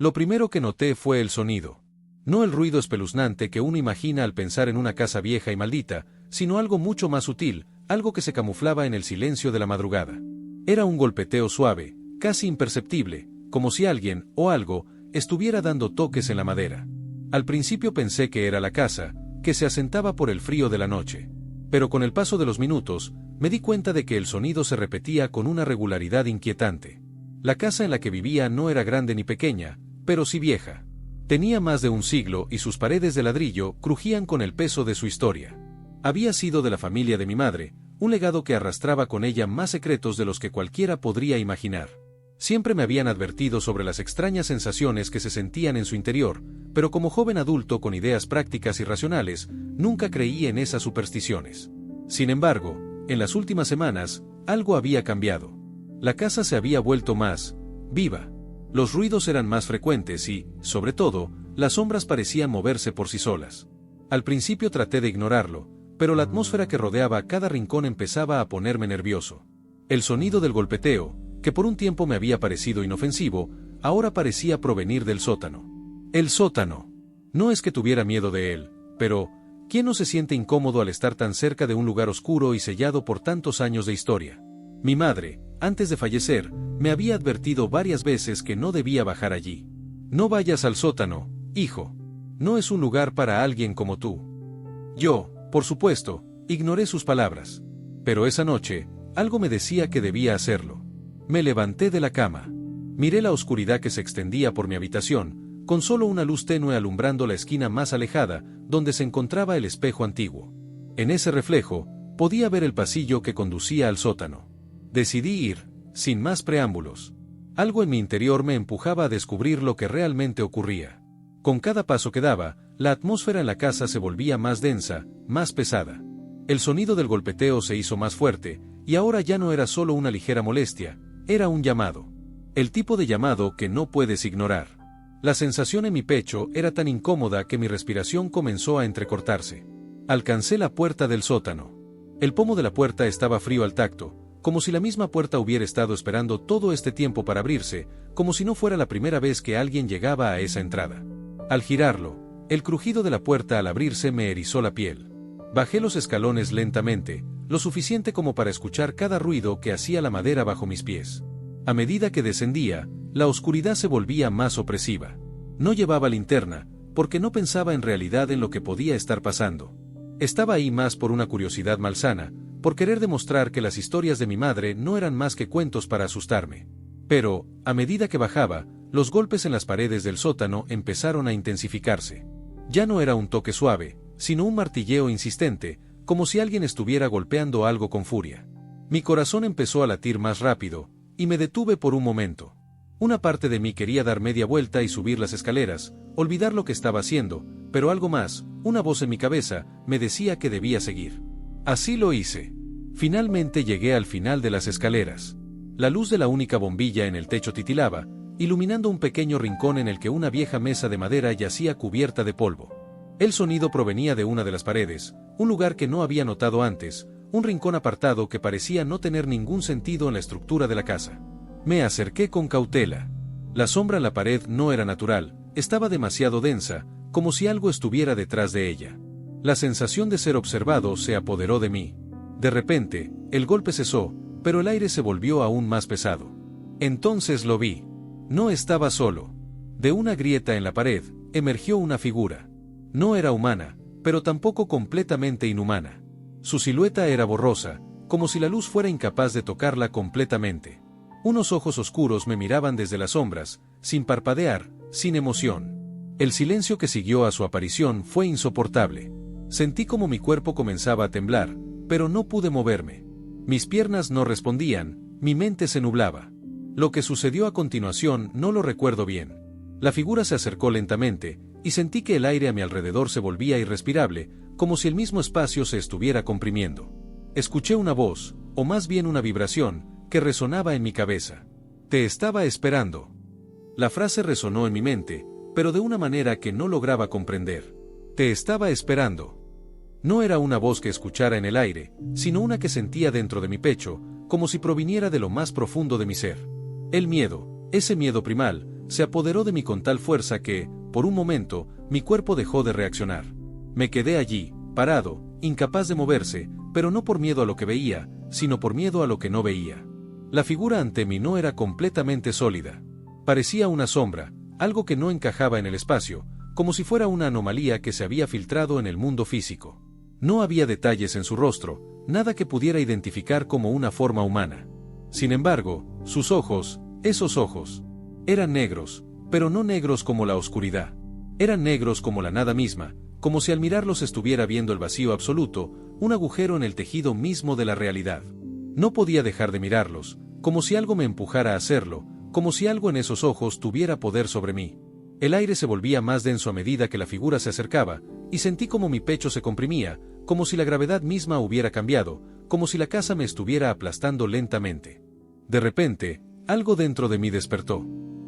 Lo primero que noté fue el sonido. No el ruido espeluznante que uno imagina al pensar en una casa vieja y maldita, sino algo mucho más sutil, algo que se camuflaba en el silencio de la madrugada. Era un golpeteo suave, casi imperceptible, como si alguien, o algo, estuviera dando toques en la madera. Al principio pensé que era la casa, que se asentaba por el frío de la noche. Pero con el paso de los minutos, me di cuenta de que el sonido se repetía con una regularidad inquietante. La casa en la que vivía no era grande ni pequeña, pero sí vieja. Tenía más de un siglo y sus paredes de ladrillo crujían con el peso de su historia. Había sido de la familia de mi madre, un legado que arrastraba con ella más secretos de los que cualquiera podría imaginar. Siempre me habían advertido sobre las extrañas sensaciones que se sentían en su interior, pero como joven adulto con ideas prácticas y racionales, nunca creí en esas supersticiones. Sin embargo, en las últimas semanas, algo había cambiado. La casa se había vuelto más viva. Los ruidos eran más frecuentes y, sobre todo, las sombras parecían moverse por sí solas. Al principio traté de ignorarlo, pero la atmósfera que rodeaba cada rincón empezaba a ponerme nervioso. El sonido del golpeteo, que por un tiempo me había parecido inofensivo, ahora parecía provenir del sótano. El sótano. No es que tuviera miedo de él, pero ¿quién no se siente incómodo al estar tan cerca de un lugar oscuro y sellado por tantos años de historia? Mi madre, antes de fallecer, me había advertido varias veces que no debía bajar allí. No vayas al sótano, hijo. No es un lugar para alguien como tú. Yo, por supuesto, ignoré sus palabras. Pero esa noche, algo me decía que debía hacerlo. Me levanté de la cama. Miré la oscuridad que se extendía por mi habitación, con solo una luz tenue alumbrando la esquina más alejada, donde se encontraba el espejo antiguo. En ese reflejo, podía ver el pasillo que conducía al sótano. Decidí ir, sin más preámbulos. Algo en mi interior me empujaba a descubrir lo que realmente ocurría. Con cada paso que daba, la atmósfera en la casa se volvía más densa, más pesada. El sonido del golpeteo se hizo más fuerte, y ahora ya no era solo una ligera molestia, era un llamado. El tipo de llamado que no puedes ignorar. La sensación en mi pecho era tan incómoda que mi respiración comenzó a entrecortarse. Alcancé la puerta del sótano. El pomo de la puerta estaba frío al tacto, como si la misma puerta hubiera estado esperando todo este tiempo para abrirse, como si no fuera la primera vez que alguien llegaba a esa entrada. Al girarlo, el crujido de la puerta al abrirse me erizó la piel. Bajé los escalones lentamente, lo suficiente como para escuchar cada ruido que hacía la madera bajo mis pies. A medida que descendía, la oscuridad se volvía más opresiva. No llevaba linterna, porque no pensaba en realidad en lo que podía estar pasando. Estaba ahí más por una curiosidad malsana, por querer demostrar que las historias de mi madre no eran más que cuentos para asustarme. Pero, a medida que bajaba, los golpes en las paredes del sótano empezaron a intensificarse. Ya no era un toque suave, sino un martilleo insistente, como si alguien estuviera golpeando algo con furia. Mi corazón empezó a latir más rápido, y me detuve por un momento. Una parte de mí quería dar media vuelta y subir las escaleras, olvidar lo que estaba haciendo, pero algo más, una voz en mi cabeza, me decía que debía seguir. Así lo hice. Finalmente llegué al final de las escaleras. La luz de la única bombilla en el techo titilaba, iluminando un pequeño rincón en el que una vieja mesa de madera yacía cubierta de polvo. El sonido provenía de una de las paredes, un lugar que no había notado antes, un rincón apartado que parecía no tener ningún sentido en la estructura de la casa. Me acerqué con cautela. La sombra en la pared no era natural, estaba demasiado densa, como si algo estuviera detrás de ella. La sensación de ser observado se apoderó de mí. De repente, el golpe cesó, pero el aire se volvió aún más pesado. Entonces lo vi. No estaba solo. De una grieta en la pared, emergió una figura. No era humana, pero tampoco completamente inhumana. Su silueta era borrosa, como si la luz fuera incapaz de tocarla completamente. Unos ojos oscuros me miraban desde las sombras, sin parpadear, sin emoción. El silencio que siguió a su aparición fue insoportable. Sentí como mi cuerpo comenzaba a temblar, pero no pude moverme. Mis piernas no respondían, mi mente se nublaba. Lo que sucedió a continuación no lo recuerdo bien. La figura se acercó lentamente, y sentí que el aire a mi alrededor se volvía irrespirable, como si el mismo espacio se estuviera comprimiendo. Escuché una voz, o más bien una vibración, que resonaba en mi cabeza. Te estaba esperando. La frase resonó en mi mente, pero de una manera que no lograba comprender. Te estaba esperando. No era una voz que escuchara en el aire, sino una que sentía dentro de mi pecho, como si proviniera de lo más profundo de mi ser. El miedo, ese miedo primal, se apoderó de mí con tal fuerza que, por un momento, mi cuerpo dejó de reaccionar. Me quedé allí, parado, incapaz de moverse, pero no por miedo a lo que veía, sino por miedo a lo que no veía. La figura ante mí no era completamente sólida. Parecía una sombra, algo que no encajaba en el espacio, como si fuera una anomalía que se había filtrado en el mundo físico. No había detalles en su rostro, nada que pudiera identificar como una forma humana. Sin embargo, sus ojos, esos ojos, eran negros, pero no negros como la oscuridad. Eran negros como la nada misma, como si al mirarlos estuviera viendo el vacío absoluto, un agujero en el tejido mismo de la realidad. No podía dejar de mirarlos, como si algo me empujara a hacerlo, como si algo en esos ojos tuviera poder sobre mí. El aire se volvía más denso a medida que la figura se acercaba, y sentí como mi pecho se comprimía, como si la gravedad misma hubiera cambiado, como si la casa me estuviera aplastando lentamente. De repente, algo dentro de mí despertó.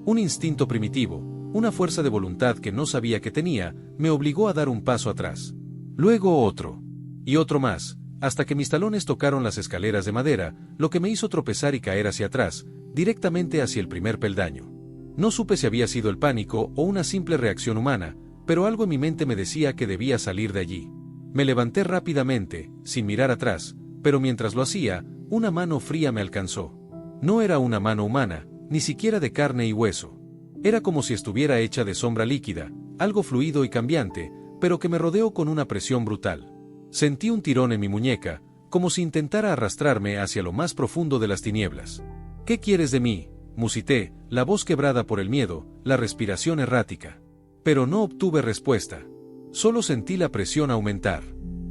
Un instinto primitivo, una fuerza de voluntad que no sabía que tenía, me obligó a dar un paso atrás. Luego otro. Y otro más, hasta que mis talones tocaron las escaleras de madera, lo que me hizo tropezar y caer hacia atrás, directamente hacia el primer peldaño. No supe si había sido el pánico o una simple reacción humana, pero algo en mi mente me decía que debía salir de allí. Me levanté rápidamente, sin mirar atrás, pero mientras lo hacía, una mano fría me alcanzó. No era una mano humana, ni siquiera de carne y hueso. Era como si estuviera hecha de sombra líquida, algo fluido y cambiante, pero que me rodeó con una presión brutal. Sentí un tirón en mi muñeca, como si intentara arrastrarme hacia lo más profundo de las tinieblas. ¿Qué quieres de mí?, musité, la voz quebrada por el miedo, la respiración errática. Pero no obtuve respuesta. Solo sentí la presión aumentar.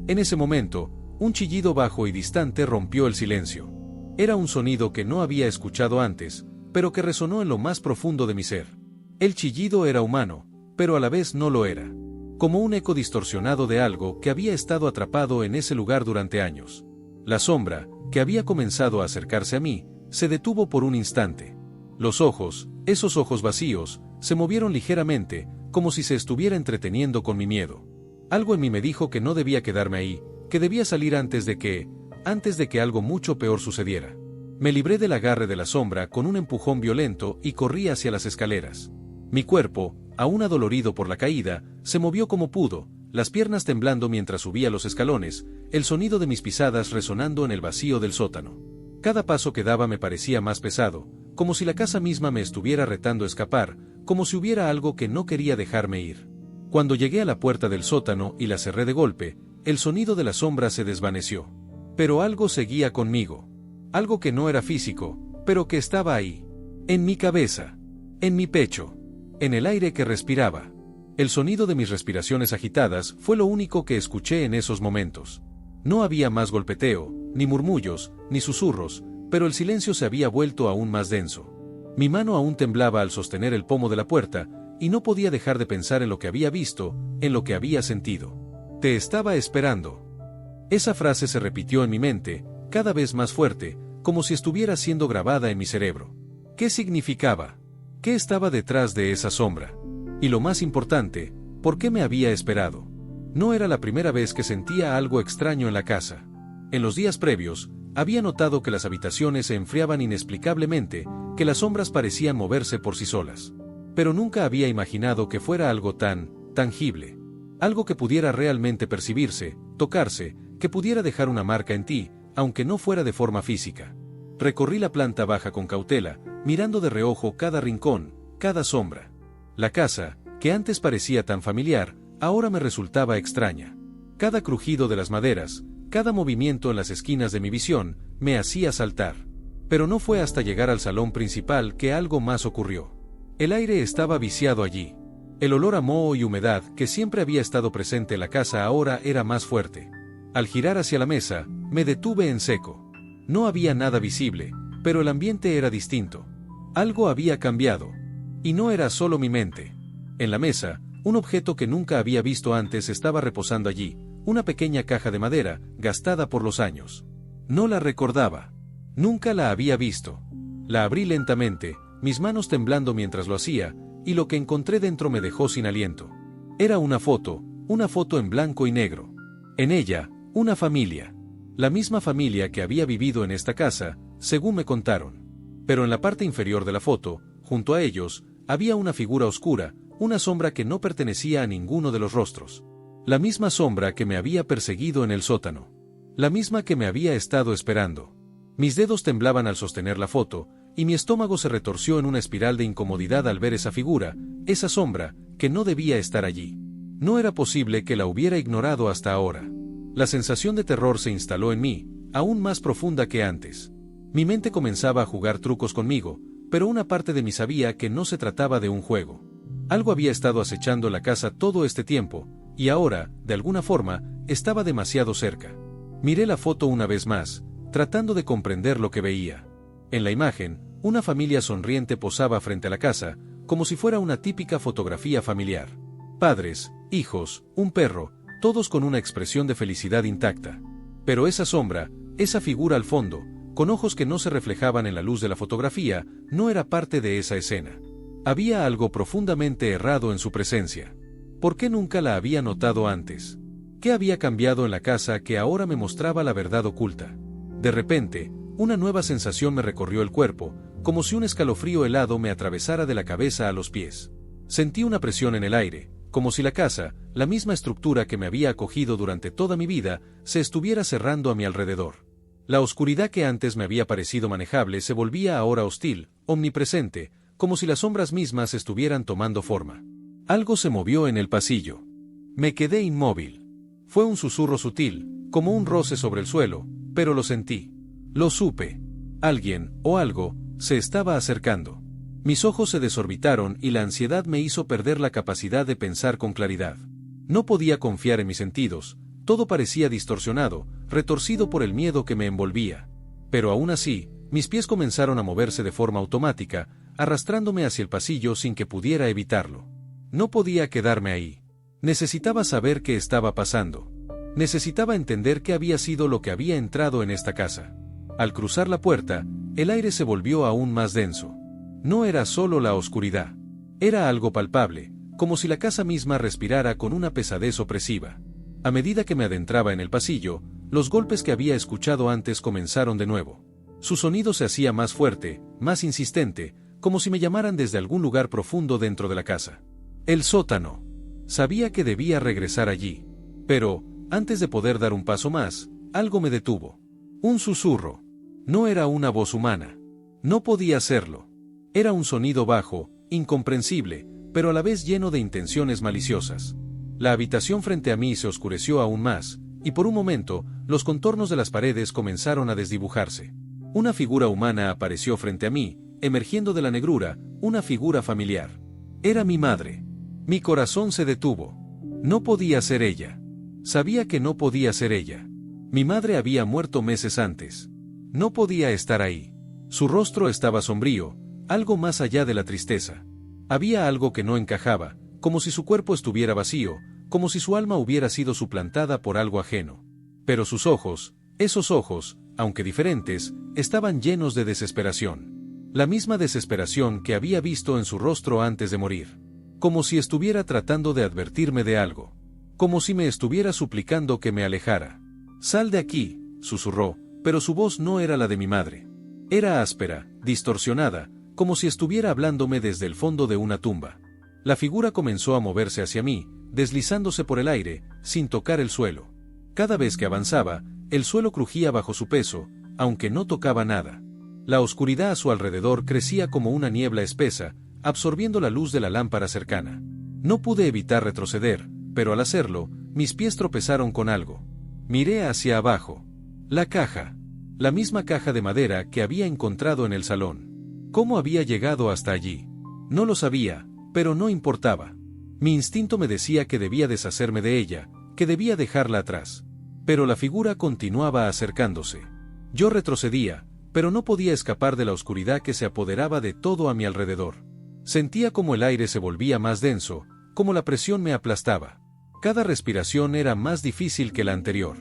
En ese momento, un chillido bajo y distante rompió el silencio. Era un sonido que no había escuchado antes, pero que resonó en lo más profundo de mi ser. El chillido era humano, pero a la vez no lo era. Como un eco distorsionado de algo que había estado atrapado en ese lugar durante años. La sombra, que había comenzado a acercarse a mí, se detuvo por un instante. Los ojos, esos ojos vacíos, se movieron ligeramente, como si se estuviera entreteniendo con mi miedo. Algo en mí me dijo que no debía quedarme ahí, que debía salir antes de que algo mucho peor sucediera. Me libré del agarre de la sombra con un empujón violento y corrí hacia las escaleras. Mi cuerpo, aún adolorido por la caída, se movió como pudo, las piernas temblando mientras subía los escalones, el sonido de mis pisadas resonando en el vacío del sótano. Cada paso que daba me parecía más pesado, como si la casa misma me estuviera retando a escapar, como si hubiera algo que no quería dejarme ir. Cuando llegué a la puerta del sótano y la cerré de golpe, el sonido de la sombra se desvaneció. Pero algo seguía conmigo. Algo que no era físico, pero que estaba ahí. En mi cabeza. En mi pecho. En el aire que respiraba. El sonido de mis respiraciones agitadas fue lo único que escuché en esos momentos. No había más golpeteo, ni murmullos, ni susurros, pero el silencio se había vuelto aún más denso. Mi mano aún temblaba al sostener el pomo de la puerta, y no podía dejar de pensar en lo que había visto, en lo que había sentido. Te estaba esperando. Esa frase se repitió en mi mente, cada vez más fuerte, como si estuviera siendo grabada en mi cerebro. ¿Qué significaba? ¿Qué estaba detrás de esa sombra? Y lo más importante, ¿por qué me había esperado? No era la primera vez que sentía algo extraño en la casa. En los días previos, había notado que las habitaciones se enfriaban inexplicablemente, que las sombras parecían moverse por sí solas. Pero nunca había imaginado que fuera algo tan tangible. Algo que pudiera realmente percibirse, tocarse, que pudiera dejar una marca en ti, aunque no fuera de forma física. Recorrí la planta baja con cautela, mirando de reojo cada rincón, cada sombra. La casa, que antes parecía tan familiar, ahora me resultaba extraña. Cada crujido de las maderas, cada movimiento en las esquinas de mi visión, me hacía saltar. Pero no fue hasta llegar al salón principal que algo más ocurrió. El aire estaba viciado allí. El olor a moho y humedad que siempre había estado presente en la casa ahora era más fuerte. Al girar hacia la mesa, me detuve en seco. No había nada visible, pero el ambiente era distinto. Algo había cambiado. Y no era solo mi mente. En la mesa, un objeto que nunca había visto antes estaba reposando allí, una pequeña caja de madera, gastada por los años. No la recordaba. Nunca la había visto. La abrí lentamente, mis manos temblando mientras lo hacía, y lo que encontré dentro me dejó sin aliento. Era una foto en blanco y negro. En ella, una familia. La misma familia que había vivido en esta casa, según me contaron. Pero en la parte inferior de la foto, junto a ellos, había una figura oscura, una sombra que no pertenecía a ninguno de los rostros. La misma sombra que me había perseguido en el sótano. La misma que me había estado esperando. Mis dedos temblaban al sostener la foto, y mi estómago se retorció en una espiral de incomodidad al ver esa figura, esa sombra, que no debía estar allí. No era posible que la hubiera ignorado hasta ahora. La sensación de terror se instaló en mí, aún más profunda que antes. Mi mente comenzaba a jugar trucos conmigo, pero una parte de mí sabía que no se trataba de un juego. Algo había estado acechando la casa todo este tiempo, y ahora, de alguna forma, estaba demasiado cerca. Miré la foto una vez más, tratando de comprender lo que veía. En la imagen, una familia sonriente posaba frente a la casa, como si fuera una típica fotografía familiar. Padres, hijos, un perro, todos con una expresión de felicidad intacta. Pero esa sombra, esa figura al fondo, con ojos que no se reflejaban en la luz de la fotografía, no era parte de esa escena. Había algo profundamente errado en su presencia. ¿Por qué nunca la había notado antes? ¿Qué había cambiado en la casa que ahora me mostraba la verdad oculta? De repente, una nueva sensación me recorrió el cuerpo, como si un escalofrío helado me atravesara de la cabeza a los pies. Sentí una presión en el aire, como si la casa, la misma estructura que me había acogido durante toda mi vida, se estuviera cerrando a mi alrededor. La oscuridad que antes me había parecido manejable se volvía ahora hostil, omnipresente, como si las sombras mismas estuvieran tomando forma. Algo se movió en el pasillo. Me quedé inmóvil. Fue un susurro sutil, como un roce sobre el suelo, pero lo sentí. Lo supe. Alguien, o algo, se estaba acercando. Mis ojos se desorbitaron y la ansiedad me hizo perder la capacidad de pensar con claridad. No podía confiar en mis sentidos, todo parecía distorsionado, retorcido por el miedo que me envolvía. Pero aún así, mis pies comenzaron a moverse de forma automática, arrastrándome hacia el pasillo sin que pudiera evitarlo. No podía quedarme ahí. Necesitaba saber qué estaba pasando. Necesitaba entender qué había sido lo que había entrado en esta casa. Al cruzar la puerta, el aire se volvió aún más denso. No era solo la oscuridad. Era algo palpable, como si la casa misma respirara con una pesadez opresiva. A medida que me adentraba en el pasillo, los golpes que había escuchado antes comenzaron de nuevo. Su sonido se hacía más fuerte, más insistente, como si me llamaran desde algún lugar profundo dentro de la casa. El sótano. Sabía que debía regresar allí. Pero, antes de poder dar un paso más, algo me detuvo. Un susurro. No era una voz humana. No podía serlo. Era un sonido bajo, incomprensible, pero a la vez lleno de intenciones maliciosas. La habitación frente a mí se oscureció aún más, y por un momento, los contornos de las paredes comenzaron a desdibujarse. Una figura humana apareció frente a mí, emergiendo de la negrura, una figura familiar. Era mi madre. Mi corazón se detuvo. No podía ser ella. Sabía que no podía ser ella. Mi madre había muerto meses antes. No podía estar ahí. Su rostro estaba sombrío, algo más allá de la tristeza. Había algo que no encajaba, como si su cuerpo estuviera vacío, como si su alma hubiera sido suplantada por algo ajeno. Pero sus ojos, esos ojos, aunque diferentes, estaban llenos de desesperación. La misma desesperación que había visto en su rostro antes de morir. Como si estuviera tratando de advertirme de algo. Como si me estuviera suplicando que me alejara. «Sal de aquí», susurró, pero su voz no era la de mi madre. Era áspera, distorsionada, como si estuviera hablándome desde el fondo de una tumba. La figura comenzó a moverse hacia mí, deslizándose por el aire, sin tocar el suelo. Cada vez que avanzaba, el suelo crujía bajo su peso, aunque no tocaba nada. La oscuridad a su alrededor crecía como una niebla espesa, absorbiendo la luz de la lámpara cercana. No pude evitar retroceder, pero al hacerlo, mis pies tropezaron con algo. Miré hacia abajo. La caja. La misma caja de madera que había encontrado en el salón. ¿Cómo había llegado hasta allí? No lo sabía, pero no importaba. Mi instinto me decía que debía deshacerme de ella, que debía dejarla atrás. Pero la figura continuaba acercándose. Yo retrocedía, pero no podía escapar de la oscuridad que se apoderaba de todo a mi alrededor. Sentía como el aire se volvía más denso, como la presión me aplastaba. Cada respiración era más difícil que la anterior.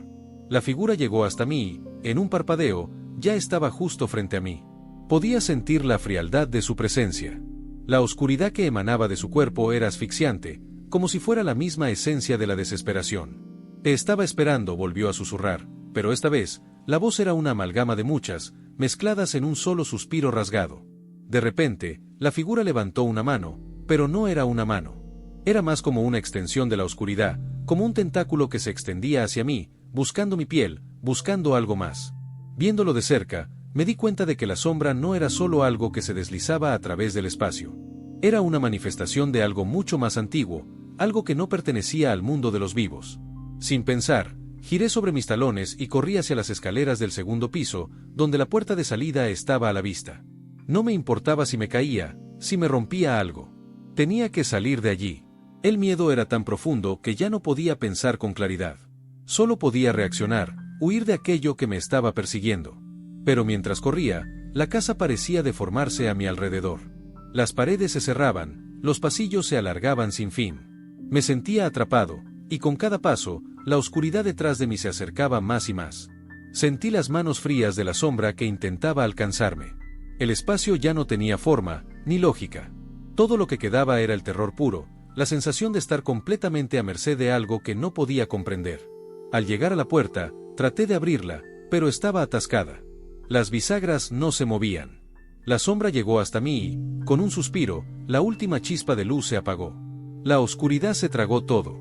La figura llegó hasta mí, en un parpadeo, ya estaba justo frente a mí. Podía sentir la frialdad de su presencia. La oscuridad que emanaba de su cuerpo era asfixiante, como si fuera la misma esencia de la desesperación. «Te estaba esperando», volvió a susurrar, pero esta vez, la voz era una amalgama de muchas, mezcladas en un solo suspiro rasgado. De repente, la figura levantó una mano, pero no era una mano. Era más como una extensión de la oscuridad, como un tentáculo que se extendía hacia mí, buscando mi piel, buscando algo más. Viéndolo de cerca, me di cuenta de que la sombra no era solo algo que se deslizaba a través del espacio. Era una manifestación de algo mucho más antiguo, algo que no pertenecía al mundo de los vivos. Sin pensar, giré sobre mis talones y corrí hacia las escaleras del segundo piso, donde la puerta de salida estaba a la vista. No me importaba si me caía, si me rompía algo. Tenía que salir de allí. El miedo era tan profundo que ya no podía pensar con claridad. Solo podía reaccionar, huir de aquello que me estaba persiguiendo. Pero mientras corría, la casa parecía deformarse a mi alrededor. Las paredes se cerraban, los pasillos se alargaban sin fin. Me sentía atrapado, y con cada paso, la oscuridad detrás de mí se acercaba más y más. Sentí las manos frías de la sombra que intentaba alcanzarme. El espacio ya no tenía forma, ni lógica. Todo lo que quedaba era el terror puro, la sensación de estar completamente a merced de algo que no podía comprender. Al llegar a la puerta, traté de abrirla, pero estaba atascada. Las bisagras no se movían. La sombra llegó hasta mí y, con un suspiro, la última chispa de luz se apagó. La oscuridad se tragó todo.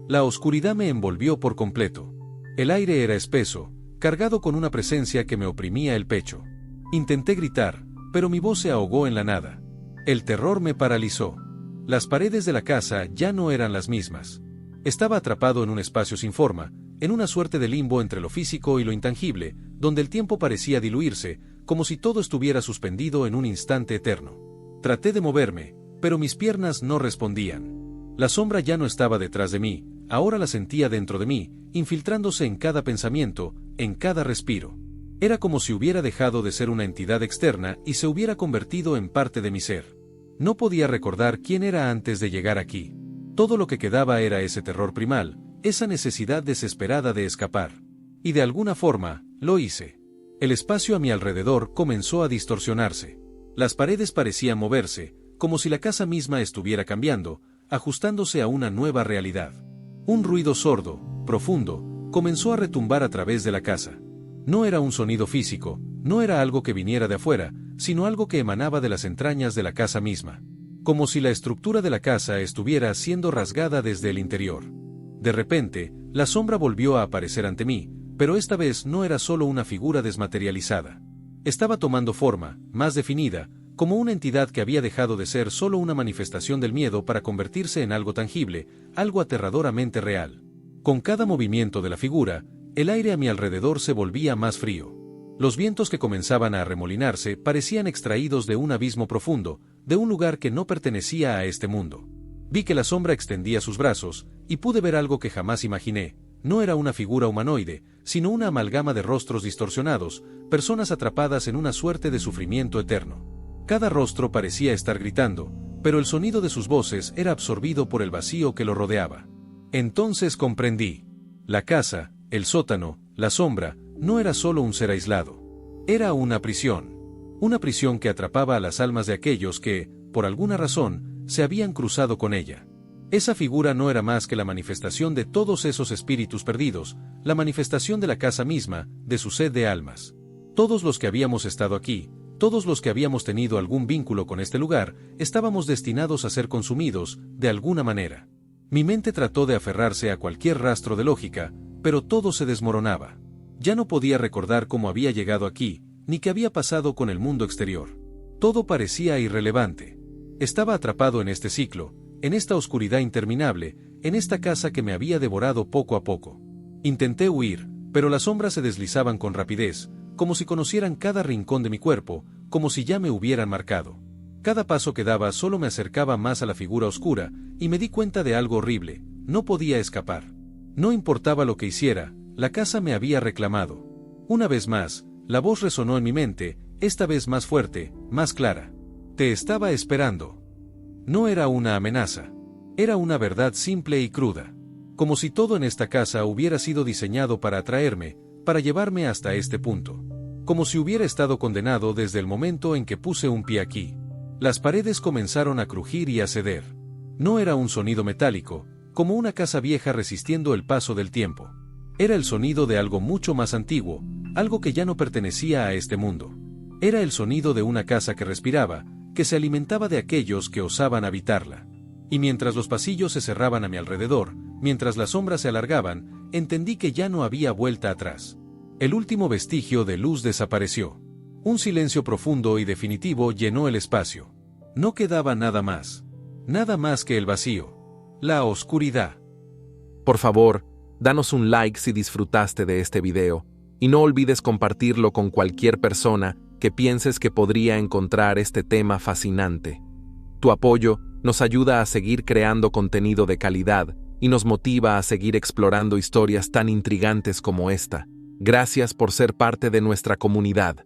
La oscuridad me envolvió por completo. El aire era espeso, cargado con una presencia que me oprimía el pecho. Intenté gritar, pero mi voz se ahogó en la nada. El terror me paralizó. Las paredes de la casa ya no eran las mismas. Estaba atrapado en un espacio sin forma, en una suerte de limbo entre lo físico y lo intangible, donde el tiempo parecía diluirse, como si todo estuviera suspendido en un instante eterno. Traté de moverme, pero mis piernas no respondían. La sombra ya no estaba detrás de mí, ahora la sentía dentro de mí, infiltrándose en cada pensamiento, en cada respiro. Era como si hubiera dejado de ser una entidad externa y se hubiera convertido en parte de mi ser. No podía recordar quién era antes de llegar aquí. Todo lo que quedaba era ese terror primal, esa necesidad desesperada de escapar. Y de alguna forma, lo hice. El espacio a mi alrededor comenzó a distorsionarse. Las paredes parecían moverse, como si la casa misma estuviera cambiando, ajustándose a una nueva realidad. Un ruido sordo, profundo, comenzó a retumbar a través de la casa. No era un sonido físico, no era algo que viniera de afuera, sino algo que emanaba de las entrañas de la casa misma. Como si la estructura de la casa estuviera siendo rasgada desde el interior. De repente, la sombra volvió a aparecer ante mí, pero esta vez no era solo una figura desmaterializada. Estaba tomando forma, más definida, como una entidad que había dejado de ser solo una manifestación del miedo para convertirse en algo tangible, algo aterradoramente real. Con cada movimiento de la figura, el aire a mi alrededor se volvía más frío. Los vientos que comenzaban a arremolinarse parecían extraídos de un abismo profundo, de un lugar que no pertenecía a este mundo. Vi que la sombra extendía sus brazos, y pude ver algo que jamás imaginé. No era una figura humanoide, sino una amalgama de rostros distorsionados, personas atrapadas en una suerte de sufrimiento eterno. Cada rostro parecía estar gritando, pero el sonido de sus voces era absorbido por el vacío que lo rodeaba. Entonces comprendí. La casa, el sótano, la sombra, no era solo un ser aislado. Era una prisión. Una prisión que atrapaba a las almas de aquellos que, por alguna razón, se habían cruzado con ella. Esa figura no era más que la manifestación de todos esos espíritus perdidos, la manifestación de la casa misma, de su sed de almas. Todos los que habíamos estado aquí, todos los que habíamos tenido algún vínculo con este lugar, estábamos destinados a ser consumidos, de alguna manera. Mi mente trató de aferrarse a cualquier rastro de lógica, pero todo se desmoronaba. Ya no podía recordar cómo había llegado aquí, ni qué había pasado con el mundo exterior. Todo parecía irrelevante. Estaba atrapado en este ciclo, en esta oscuridad interminable, en esta casa que me había devorado poco a poco. Intenté huir, pero las sombras se deslizaban con rapidez, como si conocieran cada rincón de mi cuerpo, como si ya me hubieran marcado. Cada paso que daba solo me acercaba más a la figura oscura, y me di cuenta de algo horrible: no podía escapar. No importaba lo que hiciera, la casa me había reclamado. Una vez más, la voz resonó en mi mente, esta vez más fuerte, más clara. Te estaba esperando. No era una amenaza. Era una verdad simple y cruda. Como si todo en esta casa hubiera sido diseñado para atraerme, para llevarme hasta este punto. Como si hubiera estado condenado desde el momento en que puse un pie aquí. Las paredes comenzaron a crujir y a ceder. No era un sonido metálico, como una casa vieja resistiendo el paso del tiempo. Era el sonido de algo mucho más antiguo, algo que ya no pertenecía a este mundo. Era el sonido de una casa que respiraba, que se alimentaba de aquellos que osaban habitarla. Y mientras los pasillos se cerraban a mi alrededor, mientras las sombras se alargaban, entendí que ya no había vuelta atrás. El último vestigio de luz desapareció. Un silencio profundo y definitivo llenó el espacio. No quedaba nada más. Nada más que el vacío. La oscuridad. Por favor, danos un like si disfrutaste de este video, y no olvides compartirlo con cualquier persona que pienses que podría encontrar este tema fascinante. Tu apoyo nos ayuda a seguir creando contenido de calidad y nos motiva a seguir explorando historias tan intrigantes como esta. Gracias por ser parte de nuestra comunidad.